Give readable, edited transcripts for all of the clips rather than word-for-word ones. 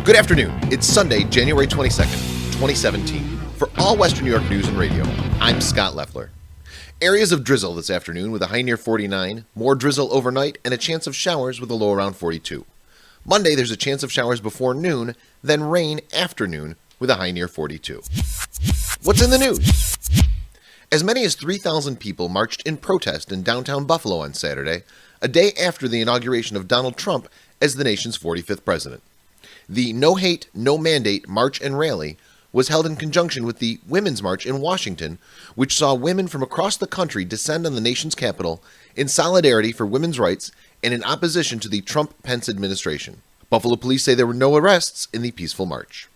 Good afternoon. It's Sunday, January 22nd, 2017. For All Western New York News and Radio, I'm Scott Leffler. Areas of drizzle this afternoon with a high near 49, more drizzle overnight, and a chance of showers with a low around 42. Monday, there's a chance of showers before noon, then rain after noon with a high near 42. What's in the news? As many as 3,000 people marched in protest in downtown Buffalo on Saturday, a day after the inauguration of Donald Trump as the nation's 45th president. The No Hate, No Mandate March and Rally was held in conjunction with the Women's March in Washington, which saw women from across the country descend on the nation's capital in solidarity for women's rights and in opposition to the Trump-Pence administration. Buffalo police say there were no arrests in the peaceful march.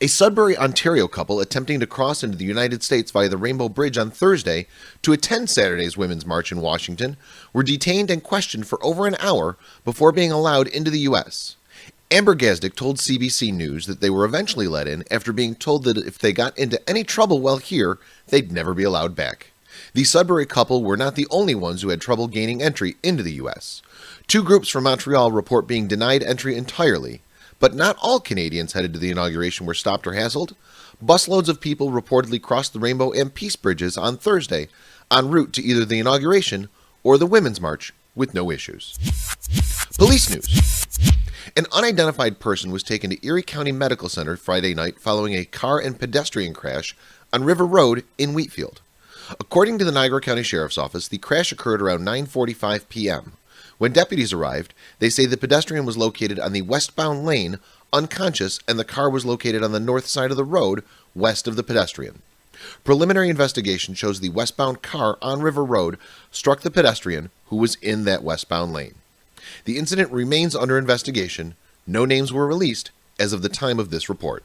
A Sudbury, Ontario couple attempting to cross into the United States via the Rainbow Bridge on Thursday to attend Saturday's Women's March in Washington were detained and questioned for over an hour before being allowed into the U.S. Amber Gazdick told CBC News that they were eventually let in after being told that if they got into any trouble while here, they'd never be allowed back. The Sudbury couple were not the only ones who had trouble gaining entry into the U.S. Two groups from Montreal report being denied entry entirely, but not all Canadians headed to the inauguration were stopped or hassled. Busloads of people reportedly crossed the Rainbow and Peace Bridges on Thursday en route to either the inauguration or the Women's March with no issues. Police news. An unidentified person was taken to Erie County Medical Center Friday night following a car and pedestrian crash on River Road in Wheatfield. According to the Niagara County Sheriff's Office, the crash occurred around 9:45 p.m. When deputies arrived, they say the pedestrian was located on the westbound lane, unconscious, and the car was located on the north side of the road, west of the pedestrian. Preliminary investigation shows the westbound car on River Road struck the pedestrian who was in that westbound lane. The incident remains under investigation. No names were released as of the time of this report.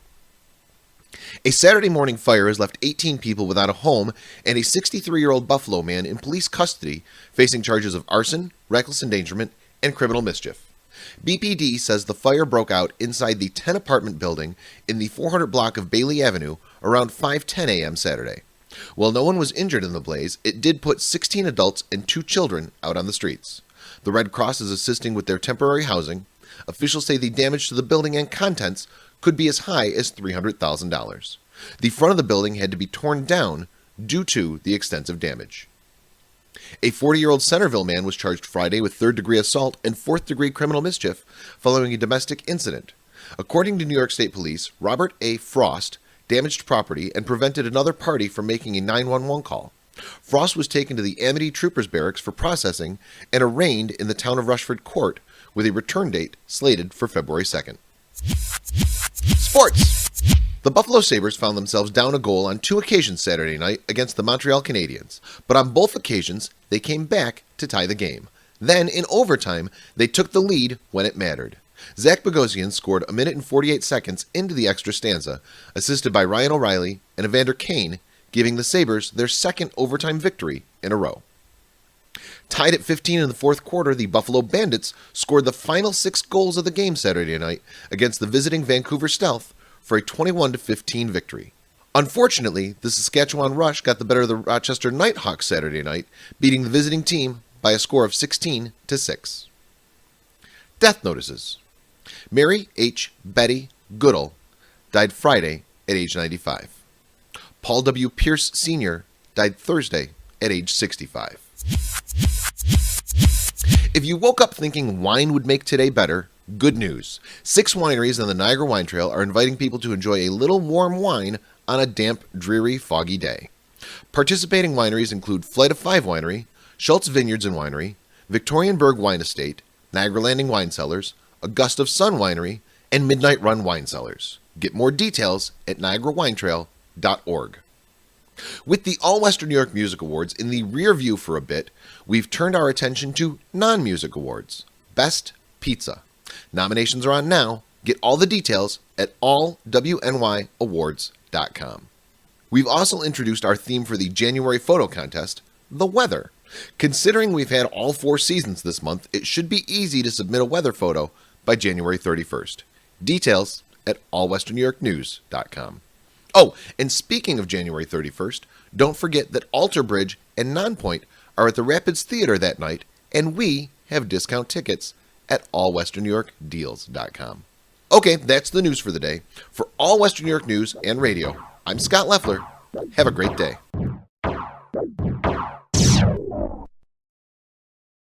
A Saturday morning fire has left 18 people without a home and a 63-year-old Buffalo man in police custody facing charges of arson, reckless endangerment, and criminal mischief. BPD says the fire broke out inside the 10-apartment building in the 400 block of Bailey Avenue around 5:10 a.m. Saturday. While no one was injured in the blaze, it did put 16 adults and 2 children out on the streets. The Red Cross is assisting with their temporary housing. Officials say the damage to the building and contents could be as high as $300,000. The front of the building had to be torn down due to the extensive damage. A 40-year-old Centerville man was charged Friday with third-degree assault and fourth-degree criminal mischief following a domestic incident. According to New York State Police, Robert A. Frost damaged property and prevented another party from making a 911 call. Frost was taken to the Amity Troopers Barracks for processing and arraigned in the town of Rushford Court with a return date slated for February 2nd. Sports. The Buffalo Sabres found themselves down a goal on 2 occasions Saturday night against the Montreal Canadiens, but on both occasions they came back to tie the game. Then, in overtime, they took the lead when it mattered. Zach Bogosian scored a minute and 48 seconds into the extra stanza, assisted by Ryan O'Reilly and Evander Kane, giving the Sabres their second overtime victory in a row. Tied at 15 in the fourth quarter, the Buffalo Bandits scored the final 6 goals of the game Saturday night against the visiting Vancouver Stealth for a 21-15 victory. Unfortunately, the Saskatchewan Rush got the better of the Rochester Nighthawks Saturday night, beating the visiting team by a score of 16-6. Death notices. Mary H. Betty Goodall died Friday at age 95. Paul W. Pierce Sr. died Thursday at age 65. If you woke up thinking wine would make today better, good news. 6 wineries on the Niagara Wine Trail are inviting people to enjoy a little warm wine on a damp, dreary, foggy day. Participating wineries include Flight of 5 Winery, Schultz Vineyards and Winery, Victorianburg Wine Estate, Niagara Landing Wine Cellars, Augusta Sun Winery, and Midnight Run Wine Cellars. Get more details at niagarawinetrail.org. With the All Western New York Music Awards in the rear view for a bit, we've turned our attention to non-music awards. Best Pizza. Nominations are on now. Get all the details at allwnyawards.com. We've also introduced our theme for the January photo contest, the weather. Considering we've had all 4 seasons this month, it should be easy to submit a weather photo by January 31st. Details at allwesternnewyorknews.com. Oh, and speaking of January 31st, don't forget that Alter Bridge and Nonpoint are at the Rapids Theater that night, and we have discount tickets at allwesternnewyorkdeals.com. Okay, that's the news for the day. For all Western New York news and radio, I'm Scott Leffler. Have a great day.